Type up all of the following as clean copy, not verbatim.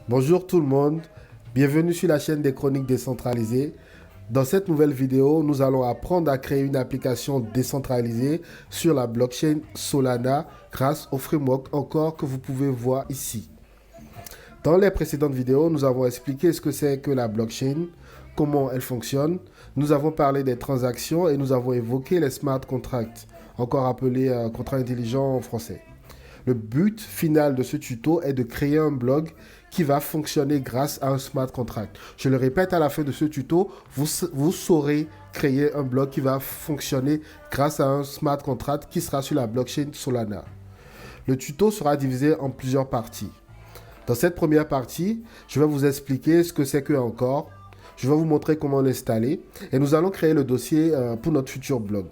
Bonjour tout le monde, bienvenue sur la chaîne des chroniques décentralisées. Dans cette nouvelle vidéo, nous allons apprendre à créer une application décentralisée sur la blockchain Solana grâce au framework Encore que vous pouvez voir ici. Dans les précédentes vidéos, nous avons expliqué ce que c'est que la blockchain, comment elle fonctionne. Nous avons parlé des transactions et nous avons évoqué les smart contracts, encore appelés contrats intelligents en français. Le but final de ce tuto est de créer un blog qui va fonctionner grâce à un smart contract. Je le répète, à la fin de ce tuto, vous saurez créer un blog qui va fonctionner grâce à un smart contract qui sera sur la blockchain Solana. Le tuto sera divisé en plusieurs parties. Dans cette première partie, je vais vous expliquer ce que c'est que Encore. Je vais vous montrer comment l'installer et nous allons créer le dossier pour notre futur blog.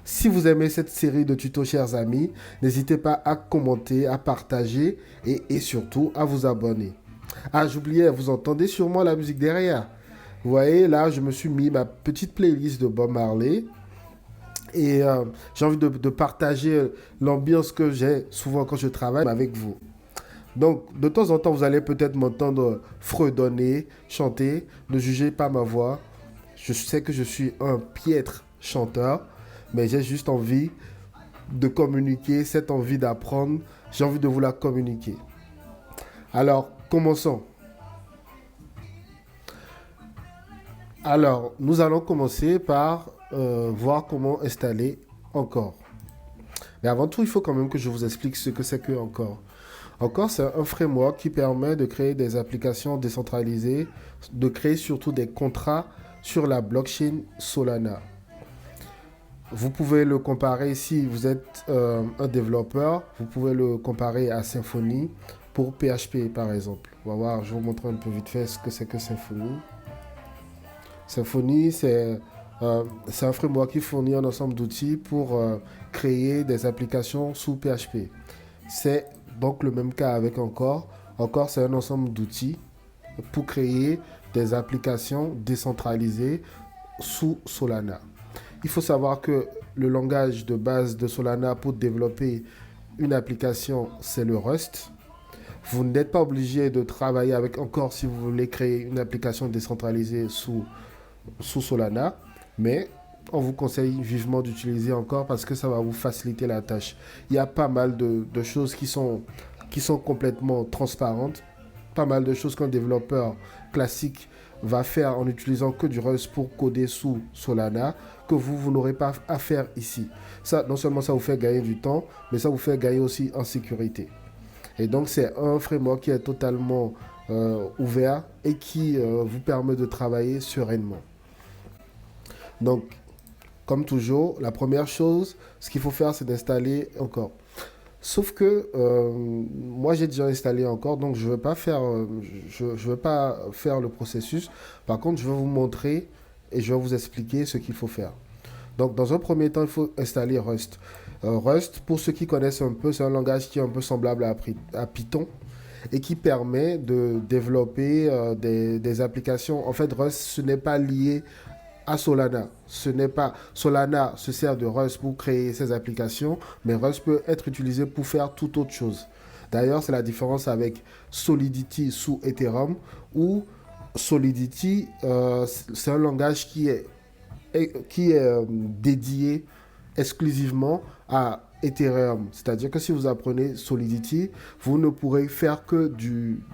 Si vous aimez cette série de tutos, chers amis, n'hésitez pas à commenter, à partager et surtout à vous abonner. Ah, j'oubliais, vous entendez sûrement la musique derrière. Vous voyez, là, je me suis mis ma petite playlist de Bob Marley et j'ai envie de partager l'ambiance que j'ai souvent quand je travaille avec vous. Donc, de temps en temps, vous allez peut-être m'entendre fredonner, chanter. Ne jugez pas ma voix. Je sais que je suis un piètre chanteur, mais j'ai juste envie de communiquer, cette envie d'apprendre. J'ai envie de vous la communiquer. Alors, commençons. Alors, nous allons commencer par voir comment installer Encore. Mais avant tout, il faut quand même que je vous explique ce que c'est que Encore. Encore, c'est un framework qui permet de créer des applications décentralisées, de créer surtout des contrats sur la blockchain Solana. Vous pouvez le comparer, si vous êtes un développeur, vous pouvez le comparer à Symfony pour PHP par exemple. On va voir, je vais vous montrer un peu vite fait ce que c'est que Symfony. Symfony, c'est un framework qui fournit un ensemble d'outils pour créer des applications sous PHP. C'est donc le même cas avec Encore. Encore, c'est un ensemble d'outils pour créer des applications décentralisées sous Solana. Il faut savoir que le langage de base de Solana pour développer une application, c'est le Rust. Vous n'êtes pas obligé de travailler avec Encore si vous voulez créer une application décentralisée sous Solana, mais on vous conseille vivement d'utiliser Encore parce que ça va vous faciliter la tâche. Il y a pas mal de choses qui sont complètement transparentes, pas mal de choses qu'un développeur classique va faire en utilisant que du Rust pour coder sous Solana, que vous n'aurez pas à faire ici. Ça, non seulement ça vous fait gagner du temps, mais ça vous fait gagner aussi en sécurité. Et donc, c'est un framework qui est totalement ouvert et qui vous permet de travailler sereinement. Donc, comme toujours, la première chose, ce qu'il faut faire, c'est d'installer Encore. Sauf que moi, j'ai déjà installé Encore, donc je ne vais pas faire, je vais pas faire le processus. Par contre, je vais vous montrer et je vais vous expliquer ce qu'il faut faire. Donc, dans un premier temps, il faut installer Rust. Rust, pour ceux qui connaissent un peu, c'est un langage qui est un peu semblable à Python et qui permet de développer des applications. En fait, Rust, ce n'est pas lié à Solana. Ce n'est pas Solana se sert de Rust pour créer ses applications, mais Rust peut être utilisé pour faire toute autre chose. D'ailleurs, c'est la différence avec Solidity sous Ethereum, où Solidity, c'est un langage qui est dédié exclusivement à Ethereum. C'est-à-dire que si vous apprenez Solidity, vous ne pourrez faire que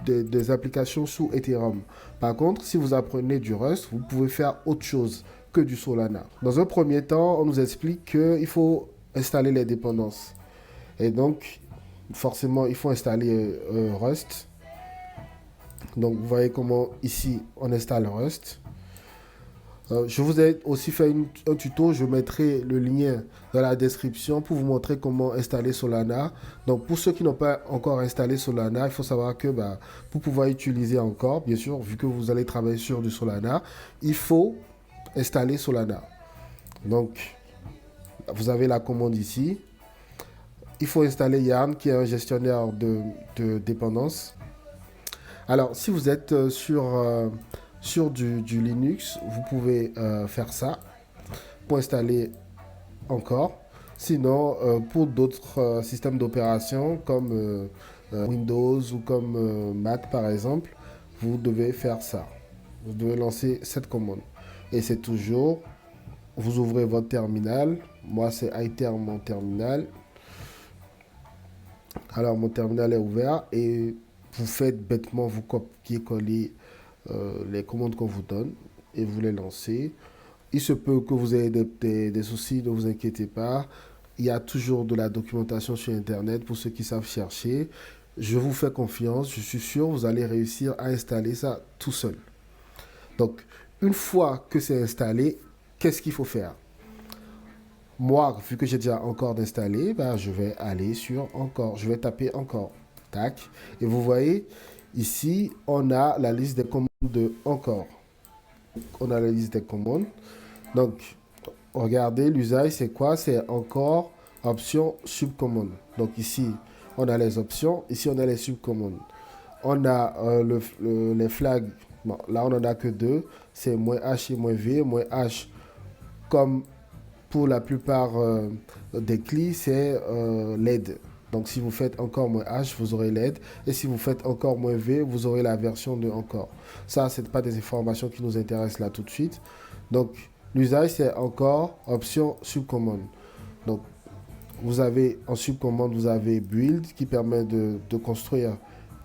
des applications sous Ethereum. Par contre, si vous apprenez du Rust, vous pouvez faire autre chose que du Solana. Dans un premier temps, on nous explique qu'il faut installer les dépendances. Et donc, forcément, il faut installer Rust. Donc, vous voyez comment ici, on installe Rust. Je vous ai aussi fait un tuto, je mettrai le lien dans la description pour vous montrer comment installer Solana. Donc pour ceux qui n'ont pas encore installé Solana, il faut savoir que pour pouvoir utiliser Encore, bien sûr, vu que vous allez travailler sur du Solana, il faut installer Solana. Donc vous avez la commande ici. Il faut installer Yarn qui est un gestionnaire de dépendance. Alors si vous êtes sur du Linux, vous pouvez faire ça pour installer Encore. Sinon, pour d'autres systèmes d'opération comme Windows ou comme Mac par exemple, vous devez faire ça. Vous devez lancer cette commande. Et c'est toujours, vous ouvrez votre terminal. Moi, c'est iTerm mon terminal. Alors, mon terminal est ouvert et vous faites bêtement, vous copiez-coller les commandes qu'on vous donne et vous les lancez. Il se peut que vous ayez des soucis, ne vous inquiétez pas. Il y a toujours de la documentation sur Internet pour ceux qui savent chercher. Je vous fais confiance, je suis sûr que vous allez réussir à installer ça tout seul. Donc, une fois que c'est installé, qu'est-ce qu'il faut faire? Moi, vu que j'ai déjà encore d'installer, ben, je vais aller sur encore. Je vais taper encore. Tac. Et vous voyez, ici, on a la liste des commandes de encore. On a la liste des commandes. Donc, regardez, l'usage, c'est quoi? C'est encore option subcommande. Donc ici, on a les options. Ici, on a les subcommandes. On a les flags. Bon, là, on n'en a que deux. C'est -H et -V. -H, comme pour la plupart des CLI, c'est LED. Donc si vous faites encore -H, vous aurez LED. Et si vous faites encore -V, vous aurez la version de encore. Ça, ce n'est pas des informations qui nous intéressent là tout de suite. Donc l'usage, c'est encore option subcommande. Donc vous avez en subcommande, vous avez build qui permet de construire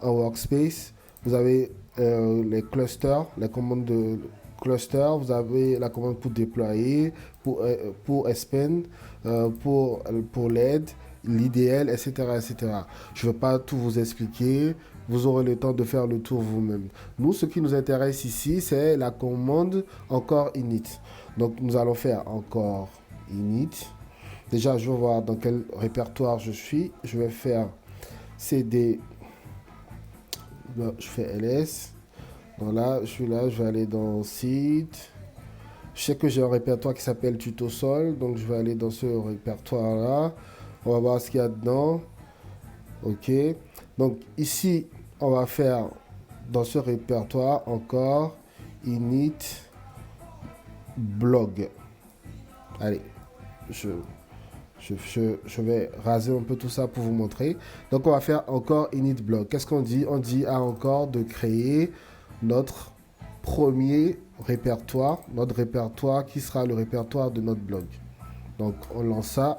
un workspace. Vous avez les clusters, les commandes de cluster, vous avez la commande pour déployer, pour expand, pour l'aide, l'IDL, etc., etc. Je ne vais pas tout vous expliquer. Vous aurez le temps de faire le tour vous-même. Nous, ce qui nous intéresse ici, c'est la commande encore init. Donc, nous allons faire encore init. Déjà, je vais voir dans quel répertoire je suis. Je vais faire CD. Je fais ls. Donc là, je suis là, je vais aller dans site. Je sais que j'ai un répertoire qui s'appelle tuto sol, donc je vais aller dans ce répertoire là. On va voir ce qu'il y a dedans. Ok. Donc ici, on va faire dans ce répertoire encore init blog. Allez, je vais raser un peu tout ça pour vous montrer. Donc on va faire encore init blog. Qu'est-ce qu'on dit? On dit à encore de créer notre premier répertoire, notre répertoire qui sera le répertoire de notre blog. Donc on lance ça.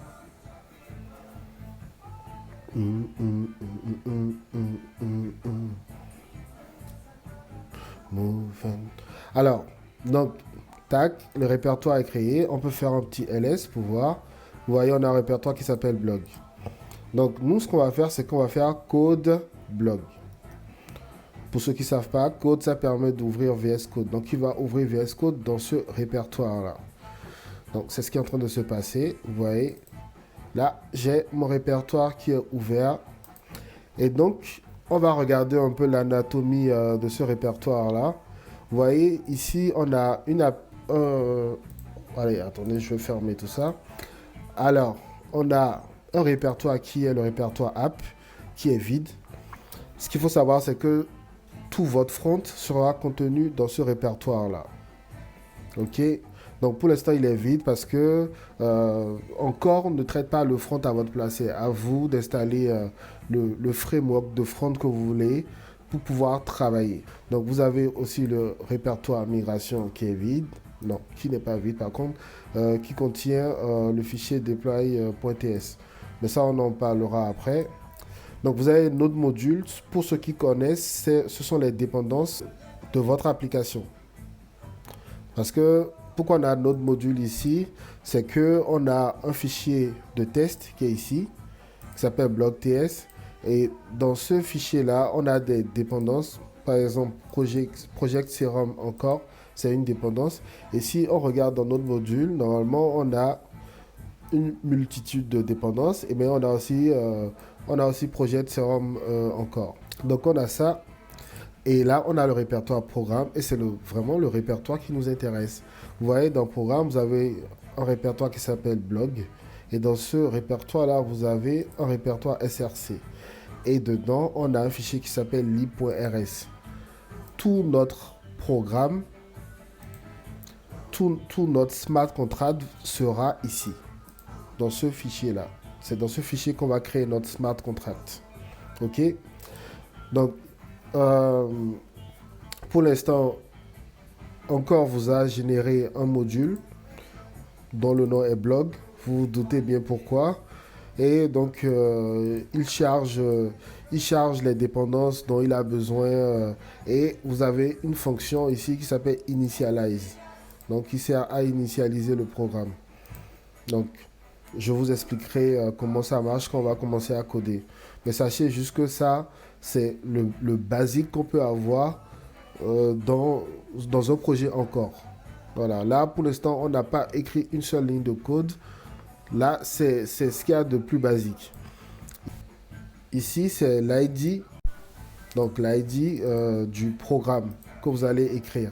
Alors, donc, tac, le répertoire est créé. On peut faire un petit ls pour voir. Vous voyez, on a un répertoire qui s'appelle blog. Donc, nous, ce qu'on va faire, c'est qu'on va faire code blog. Pour ceux qui ne savent pas, code, ça permet d'ouvrir VS Code. Donc, il va ouvrir VS Code dans ce répertoire-là. Donc, c'est ce qui est en train de se passer. Vous voyez, là, j'ai mon répertoire qui est ouvert. Et donc, on va regarder un peu l'anatomie de ce répertoire-là. Vous voyez, ici, on a une... allez, attendez, je vais fermer tout ça. Alors, on a un répertoire qui est le répertoire app, qui est vide. Ce qu'il faut savoir, c'est que tout votre front sera contenu dans ce répertoire-là. Ok? Donc, pour l'instant, il est vide parce que encore, on ne traite pas le front à votre place. C'est à vous d'installer le framework de front que vous voulez pour pouvoir travailler. Donc, vous avez aussi le répertoire migration qui est vide. Non, qui n'est pas vide par contre, qui contient le fichier deploy.ts. Mais ça, on en parlera après. Donc, vous avez notre module. Pour ceux qui connaissent, ce sont les dépendances de votre application. Parce que, pourquoi on a notre module ici? C'est qu'on a un fichier de test qui est ici, qui s'appelle blog.ts. Et dans ce fichier-là, on a des dépendances. Par exemple, Project Serum encore, c'est une dépendance. Et si on regarde dans notre module, normalement, on a une multitude de dépendances. Et bien, on a aussi Project Serum encore. Donc, on a ça. Et là, on a le répertoire programme. Et c'est vraiment le répertoire qui nous intéresse. Vous voyez, dans programme, vous avez un répertoire qui s'appelle blog. Et dans ce répertoire-là, vous avez un répertoire SRC. Et dedans, on a un fichier qui s'appelle lib.rs. Tout notre programme, tout notre smart contract sera ici, dans ce fichier-là. C'est dans ce fichier qu'on va créer notre smart contract. OK? Donc, euh, pour l'instant, encore vous a généré un module dont le nom est blog. Vous vous doutez bien pourquoi. Et donc, il charge les dépendances dont il a besoin. Et vous avez une fonction ici qui s'appelle initialize. Donc, qui sert à initialiser le programme. Donc, je vous expliquerai comment ça marche quand on va commencer à coder. Mais sachez juste que ça, c'est le basique qu'on peut avoir dans un projet encore. Voilà, là pour l'instant, on n'a pas écrit une seule ligne de code. Là, c'est ce qu'il y a de plus basique. Ici, c'est l'ID, donc l'ID du programme que vous allez écrire.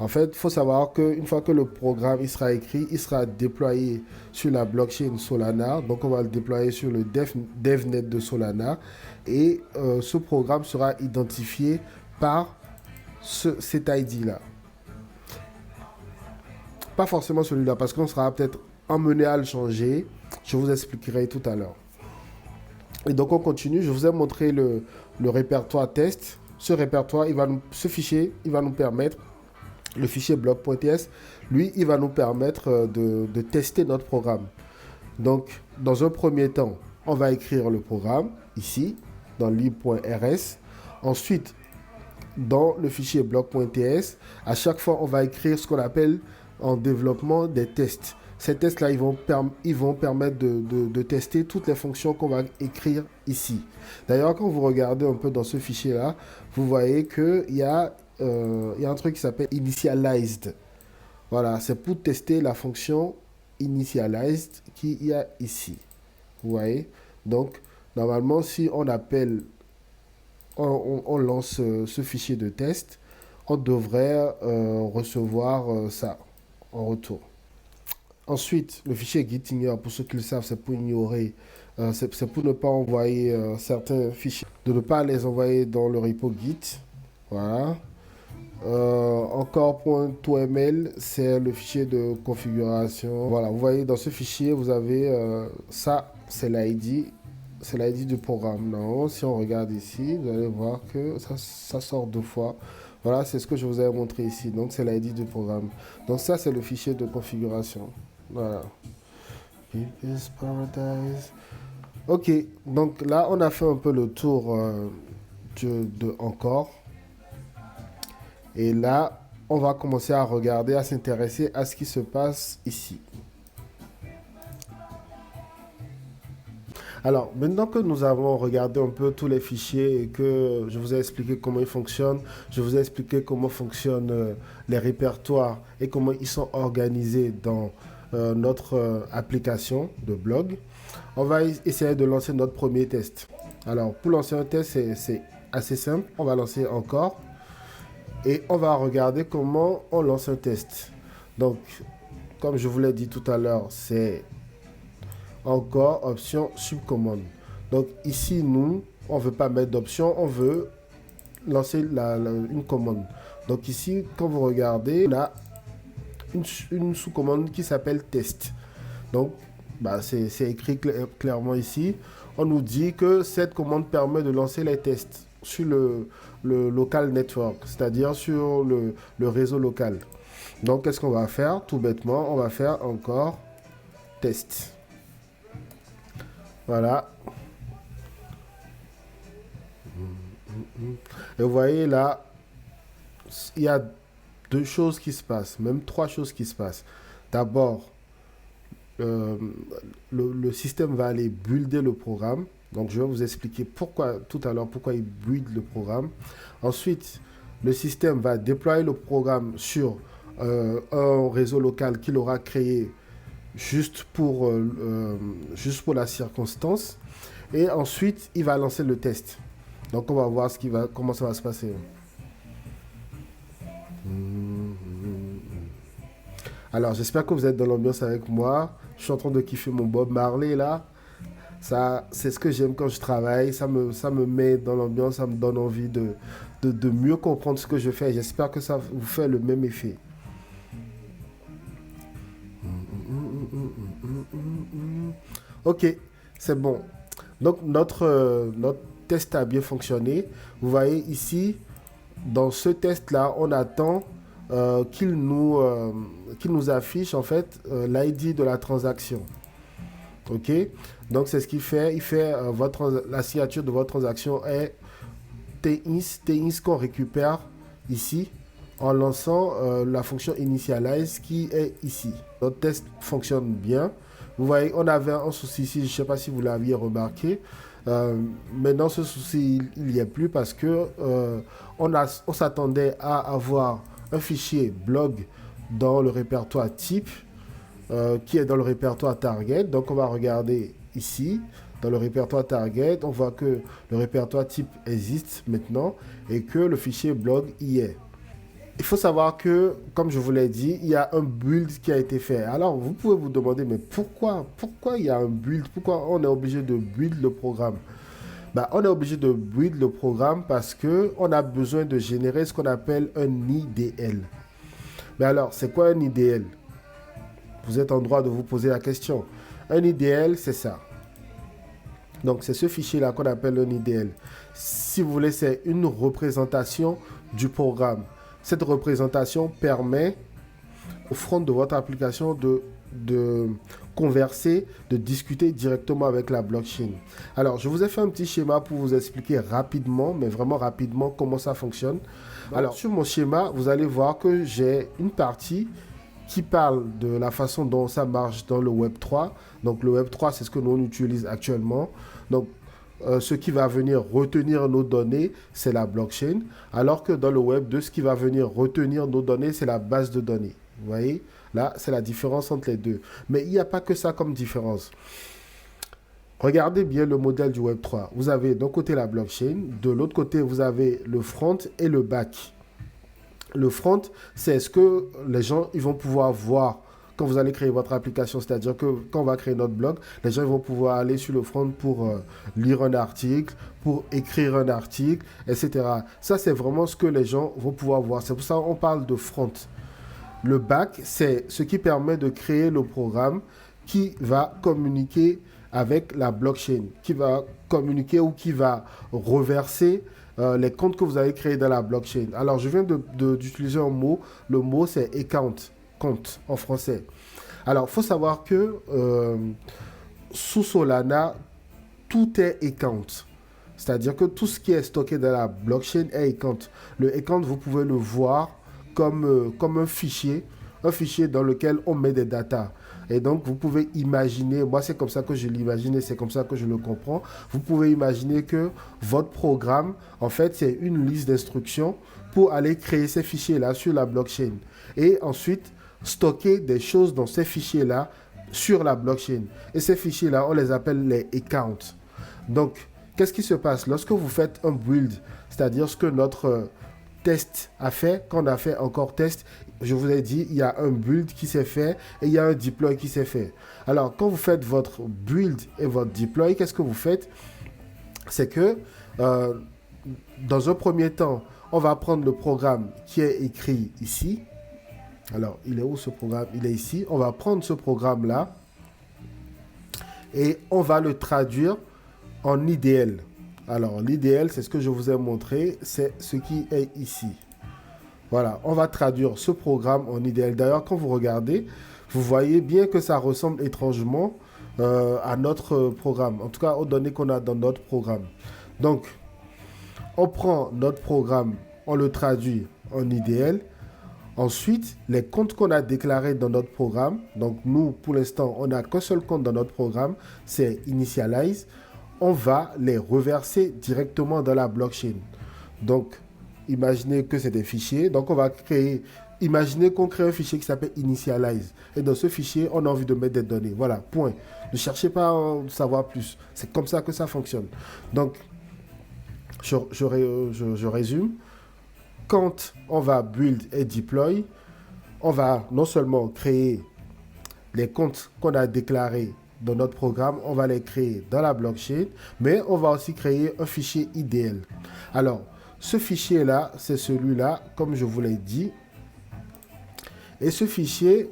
En fait, il faut savoir qu'une fois que le programme il sera écrit, il sera déployé sur la blockchain Solana. Donc, on va le déployer sur le DevNet de Solana. Et ce programme sera identifié par cet ID-là. Pas forcément celui-là, parce qu'on sera peut-être emmené à le changer. Je vous expliquerai tout à l'heure. Et donc, on continue. Je vous ai montré le répertoire test. Ce répertoire, ce fichier, il va nous permettre, le fichier blog.ts, lui, il va nous permettre de tester notre programme. Donc, dans un premier temps, on va écrire le programme, ici, dans lib.rs. Ensuite, dans le fichier blog.ts, à chaque fois, on va écrire ce qu'on appelle en développement des tests. Ces tests-là, ils vont permettre de tester toutes les fonctions qu'on va écrire ici. D'ailleurs, quand vous regardez un peu dans ce fichier-là, vous voyez qu'il y a un truc qui s'appelle initialized. Voilà, c'est pour tester la fonction initialized qu'il y a ici. Vous voyez? Donc, normalement, si on appelle, on lance ce fichier de test, on devrait recevoir ça en retour. Ensuite, le fichier gitignore, pour ceux qui le savent, c'est pour ignorer, c'est pour ne pas envoyer certains fichiers, de ne pas les envoyer dans le repo Git. Voilà. Encore .ml, c'est le fichier de configuration. Voilà, vous voyez dans ce fichier, vous avez ça, c'est l'ID du programme. Non, si on regarde ici, vous allez voir que ça sort deux fois. Voilà, c'est ce que je vous ai montré ici. Donc, c'est l'ID du programme. Donc, ça, c'est le fichier de configuration. Voilà. People's Paradise. Ok, donc là, on a fait un peu le tour de encore. Et là, on va commencer à regarder, à s'intéresser à ce qui se passe ici. Alors, maintenant que nous avons regardé un peu tous les fichiers et que je vous ai expliqué comment ils fonctionnent, je vous ai expliqué comment fonctionnent les répertoires et comment ils sont organisés dans notre application de blog, on va essayer de lancer notre premier test. Alors, pour lancer un test, c'est assez simple. On va lancer encore et on va regarder comment on lance un test. Donc, comme je vous l'ai dit tout à l'heure, c'est encore option subcommande. Donc ici, nous, on ne veut pas mettre d'option, on veut lancer une commande. Donc ici, quand vous regardez, on a une sous-commande qui s'appelle test. Donc, c'est écrit clairement ici. On nous dit que cette commande permet de lancer les tests sur le local network, c'est-à-dire sur le réseau local. Donc, qu'est-ce qu'on va faire? Tout bêtement, on va faire encore test. Voilà. Et vous voyez là, il y a deux choses qui se passent, même trois choses qui se passent. D'abord, le système va aller builder le programme. Donc, je vais vous expliquer tout à l'heure pourquoi il build le programme. Ensuite, le système va déployer le programme sur un réseau local qu'il aura créé juste pour la circonstance. Et ensuite, il va lancer le test. Donc, on va voir comment ça va se passer. Alors, j'espère que vous êtes dans l'ambiance avec moi. Je suis en train de kiffer mon Bob Marley là. Ça, c'est ce que j'aime quand je travaille. Ça me met dans l'ambiance, ça me donne envie de mieux comprendre ce que je fais. J'espère que ça vous fait le même effet. Ok, c'est bon. Donc, notre test a bien fonctionné. Vous voyez ici, dans ce test-là, on attend qu'il nous affiche en fait l'ID de la transaction. Ok, donc c'est ce qu'il fait. Il fait la signature de votre transaction est TINS qu'on récupère ici en lançant la fonction initialize qui est ici. Notre test fonctionne bien. Vous voyez, on avait un souci ici, je ne sais pas si vous l'aviez remarqué. Maintenant, ce souci, il n'y est plus parce que on s'attendait à avoir un fichier blog dans le répertoire type qui est dans le répertoire target. Donc, on va regarder ici. Dans le répertoire target, on voit que le répertoire type existe maintenant et que le fichier blog y est. Il faut savoir que, comme je vous l'ai dit, il y a un build qui a été fait. Alors, vous pouvez vous demander, mais pourquoi il y a un build? Pourquoi on est obligé de build le programme? On est obligé de build le programme parce qu'on a besoin de générer ce qu'on appelle un IDL. Mais alors, c'est quoi un IDL? Vous êtes en droit de vous poser la question. Un IDL, c'est ça. Donc, c'est ce fichier-là qu'on appelle un IDL. Si vous voulez, c'est une représentation du programme. Cette représentation permet au front de votre application de converser, de discuter directement avec la blockchain. Alors, je vous ai fait un petit schéma pour vous expliquer rapidement, mais vraiment rapidement, comment ça fonctionne. Alors, sur mon schéma, vous allez voir que j'ai une partie qui parle de la façon dont ça marche dans le Web3. Donc, le Web3, c'est ce que nous on utilise actuellement. Donc, ce qui va venir retenir nos données, c'est la blockchain. Alors que dans le Web 2, ce qui va venir retenir nos données, c'est la base de données. Vous voyez? Là, c'est la différence entre les deux. Mais il n'y a pas que ça comme différence. Regardez bien le modèle du Web 3. Vous avez d'un côté la blockchain, de l'autre côté, vous avez le front et le back. Le front, c'est ce que les gens ils vont pouvoir voir quand vous allez créer votre application. C'est-à-dire que quand on va créer notre blog, les gens ils vont pouvoir aller sur le front pour lire un article, pour écrire un article, etc. Ça, c'est vraiment ce que les gens vont pouvoir voir. C'est pour ça qu'on parle de front. Le back, c'est ce qui permet de créer le programme qui va communiquer avec la blockchain, qui va communiquer ou qui va reverser les comptes que vous avez créés dans la blockchain. Alors, je viens d'utiliser un mot. Le mot, c'est account, compte en français. Alors, il faut savoir que sous Solana, tout est account. C'est-à-dire que tout ce qui est stocké dans la blockchain est account. Le account, vous pouvez le voir comme un fichier dans lequel on met des datas. Et donc, vous pouvez imaginer, moi c'est comme ça que je l'imagine et c'est comme ça que je le comprends. Vous pouvez imaginer que votre programme, en fait, c'est une liste d'instructions pour aller créer ces fichiers-là sur la blockchain. Et ensuite, stocker des choses dans ces fichiers-là sur la blockchain. Et ces fichiers-là, on les appelle les accounts. Donc, qu'est-ce qui se passe lorsque vous faites un build, c'est-à-dire ce que notre test a fait, quand on a fait encore test, je vous ai dit, il y a un build qui s'est fait et il y a un deploy qui s'est fait. Alors, quand vous faites votre build et votre deploy, qu'est-ce que vous faites? C'est que, dans un premier temps, on va prendre le programme qui est écrit ici. Alors, il est où ce programme? Il est ici. On va prendre ce programme-là et on va le traduire en IDL. Alors, l'IDL, c'est ce que je vous ai montré, c'est ce qui est ici. Voilà, on va traduire ce programme en IDL. D'ailleurs, quand vous regardez, vous voyez bien que ça ressemble étrangement à notre programme. En tout cas, aux données qu'on a dans notre programme. Donc, on prend notre programme, on le traduit en IDL. Ensuite, les comptes qu'on a déclarés dans notre programme, donc nous, pour l'instant, on n'a qu'un seul compte dans notre programme, c'est Initialize. On va les reverser directement dans la blockchain. Donc, imaginez que c'est des fichiers. Donc, on va créer... Imaginez qu'on crée un fichier qui s'appelle Initialize. Et dans ce fichier, on a envie de mettre des données. Voilà, point. Ne cherchez pas à en savoir plus. C'est comme ça que ça fonctionne. Donc, je résume. Quand on va build et deploy, on va non seulement créer les comptes qu'on a déclarés dans notre programme, on va les créer dans la blockchain, mais on va aussi créer un fichier IDL. Alors, ce fichier-là, c'est celui-là, comme je vous l'ai dit. Et ce fichier,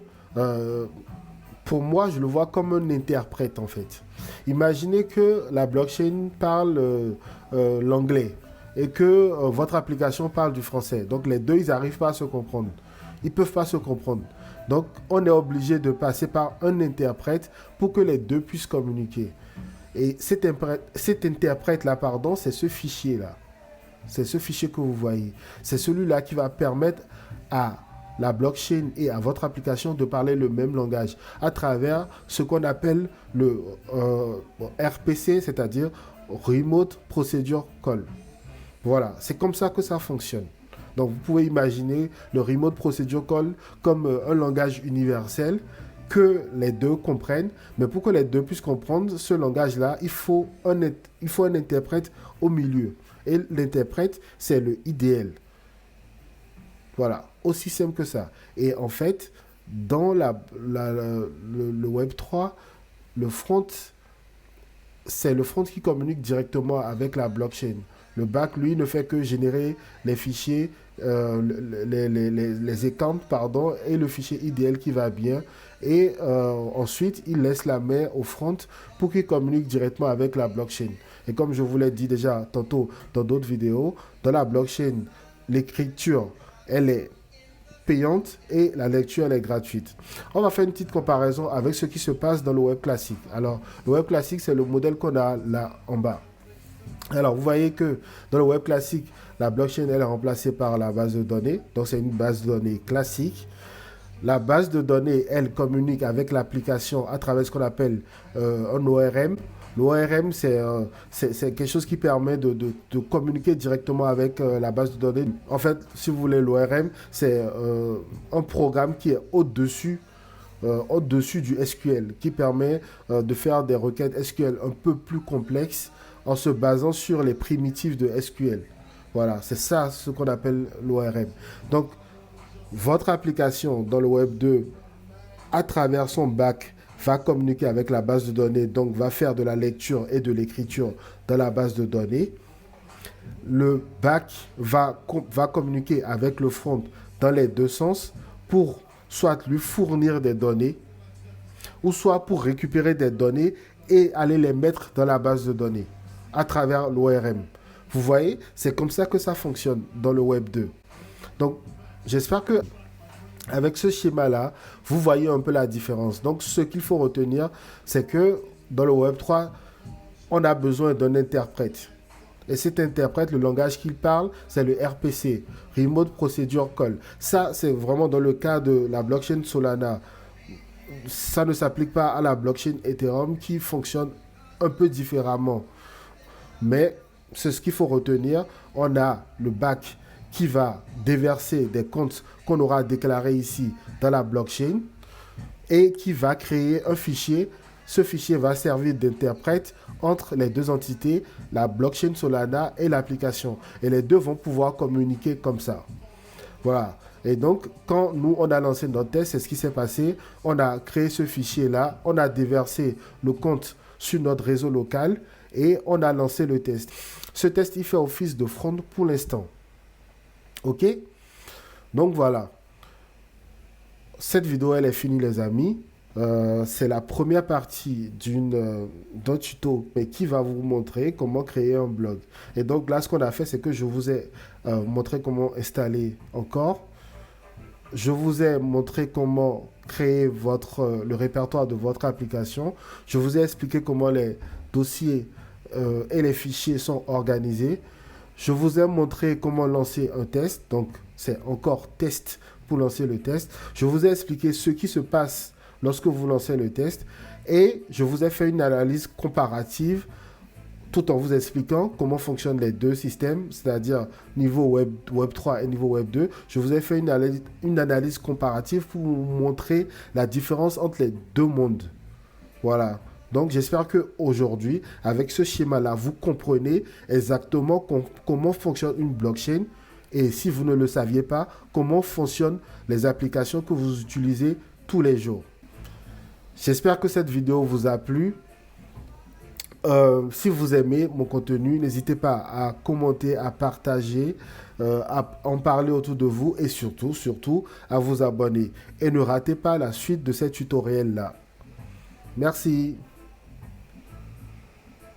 pour moi, je le vois comme un interprète en fait. Imaginez que la blockchain parle l'anglais et que votre application parle du français. Donc les deux, ils n'arrivent pas à se comprendre. Ils ne peuvent pas se comprendre. Donc on est obligé de passer par un interprète pour que les deux puissent communiquer. Et cet interprète-là, pardon, c'est ce fichier-là. C'est ce fichier que vous voyez. C'est celui-là qui va permettre à la blockchain et à votre application de parler le même langage à travers ce qu'on appelle le RPC, c'est-à-dire Remote Procedure Call. Voilà, c'est comme ça que ça fonctionne. Donc vous pouvez imaginer le Remote Procedure Call comme un langage universel que les deux comprennent, mais pour que les deux puissent comprendre ce langage-là, il faut un interprète au milieu. Et l'interprète, c'est le IDL. Voilà, aussi simple que ça. Et en fait, dans le Web3, le front, c'est le front qui communique directement avec la blockchain. Le back, lui, ne fait que générer les fichiers, les accounts, pardon, et le fichier IDL qui va bien. Et ensuite, il laisse la main au front pour qu'il communique directement avec la blockchain. Et comme je vous l'ai dit déjà tantôt dans d'autres vidéos, dans la blockchain, l'écriture, elle est payante et la lecture elle est gratuite. On va faire une petite comparaison avec ce qui se passe dans le web classique. Alors, le web classique, c'est le modèle qu'on a là en bas. Alors, vous voyez que dans le web classique, la blockchain elle est remplacée par la base de données. Donc, c'est une base de données classique. La base de données, elle communique avec l'application à travers ce qu'on appelle un ORM. L'ORM, c'est quelque chose qui permet de communiquer directement avec la base de données. En fait, si vous voulez, l'ORM, c'est un programme qui est au-dessus du SQL, qui permet de faire des requêtes SQL un peu plus complexes en se basant sur les primitives de SQL. Voilà, c'est ça ce qu'on appelle l'ORM. Donc, votre application dans le Web 2, à travers son back, va communiquer avec la base de données, donc va faire de la lecture et de l'écriture dans la base de données. Le back va communiquer avec le front dans les deux sens pour soit lui fournir des données ou soit pour récupérer des données et aller les mettre dans la base de données à travers l'ORM. Vous voyez, c'est comme ça que ça fonctionne dans le Web 2. Donc, j'espère que avec ce schéma-là, vous voyez un peu la différence. Donc, ce qu'il faut retenir, c'est que dans le Web 3, on a besoin d'un interprète. Et cet interprète, le langage qu'il parle, c'est le RPC, Remote Procedure Call. Ça, c'est vraiment dans le cas de la blockchain Solana. Ça ne s'applique pas à la blockchain Ethereum qui fonctionne un peu différemment. Mais c'est ce qu'il faut retenir. On a le back qui va déverser des comptes qu'on aura déclarés ici dans la blockchain et qui va créer un fichier. Ce fichier va servir d'interprète entre les deux entités, la blockchain Solana et l'application. Et les deux vont pouvoir communiquer comme ça. Voilà. Et donc, quand nous, on a lancé notre test, c'est ce qui s'est passé. On a créé ce fichier-là, on a déversé le compte sur notre réseau local et on a lancé le test. Ce test, il fait office de front pour l'instant. OK? Donc voilà. Cette vidéo, elle est finie, les amis. C'est la première partie d'un tuto mais qui va vous montrer comment créer un blog. Et donc là, ce qu'on a fait, c'est que je vous ai montré comment installer Encore. Je vous ai montré comment créer le répertoire de votre application. Je vous ai expliqué comment les dossiers et les fichiers sont organisés. Je vous ai montré comment lancer un test. Donc, c'est encore test pour lancer le test. Je vous ai expliqué ce qui se passe lorsque vous lancez le test. Et je vous ai fait une analyse comparative tout en vous expliquant comment fonctionnent les deux systèmes, c'est-à-dire niveau web 3 et niveau Web 2. Je vous ai fait une analyse comparative pour vous montrer la différence entre les deux mondes. Voilà. Donc, j'espère qu'aujourd'hui, avec ce schéma-là, vous comprenez exactement comment fonctionne une blockchain. Et si vous ne le saviez pas, comment fonctionnent les applications que vous utilisez tous les jours. J'espère que cette vidéo vous a plu. Si vous aimez mon contenu, n'hésitez pas à commenter, à partager, à en parler autour de vous et surtout, à vous abonner. Et ne ratez pas la suite de ces tutoriels-là. Merci.